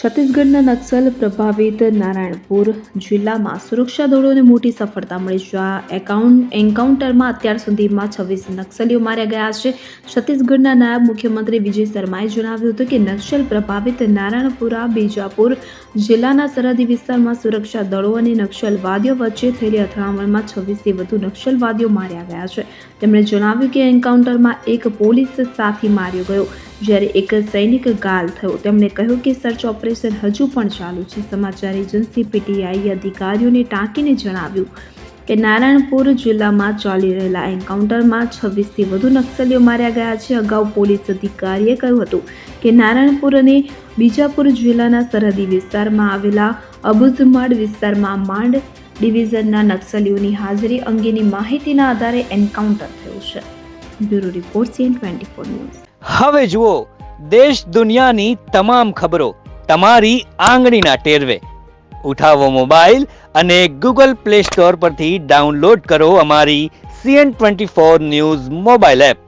છત્તીસગઢના નક્સલ પ્રભાવિત નારાયણપુર જિલ્લામાં સુરક્ષા દળોને મોટી સફળતા મળી છે. આ એન્કાઉન્ટરમાં અત્યાર સુધીમાં 26 નક્સલીઓ માર્યા ગયા છે. છત્તીસગઢના નાયબ મુખ્યમંત્રી વિજય શર્માએ જણાવ્યું હતું કે નક્સલ પ્રભાવિત નારાયણપુરા બીજાપુર જિલ્લાના સરહદી વિસ્તારમાં સુરક્ષા દળો અને નક્સલવાદીઓ વચ્ચે થયેલી અથડામણમાં 26થી વધુ નક્સલવાદીઓ માર્યા ગયા છે. તેમણે જણાવ્યું કે એન્કાઉન્ટરમાં એક પોલીસ સાથી માર્યો ગયો જ્યારે એક સૈનિક ઘાયલ થયો. તેમણે કહ્યું કે સર્ચ ઓપરેશન હજુ પણ ચાલુ છે. સમાચાર એજન્સી પીટીઆઈએ અધિકારીઓને ટાંકીને જણાવ્યું કે નારાયણપુર જિલ્લામાં ચાલી રહેલા એન્કાઉન્ટરમાં 26થી વધુ નક્સલીઓ માર્યા ગયા છે. અગાઉ પોલીસ અધિકારીએ કહ્યું હતું કે નારાયણપુર અને બીજાપુર જિલ્લાના સરહદી વિસ્તારમાં આવેલા અબુઝમાડ વિસ્તારમાં માંડ ડિવિઝનના નક્સલીઓની હાજરી અંગેની માહિતીના આધારે એન્કાઉન્ટર થયું છે. Bureau report CN24 news. હવે જુઓ દેશ દુનિયાની તમામ ખબરો તમારી આંગળીના ટેરવે. ઉઠાવો મોબાઈલ અને ગૂગલ પ્લે સ્ટોર પરથી ડાઉનલોડ કરો અમારી CN24 ન્યૂઝ મોબાઈલ એપ.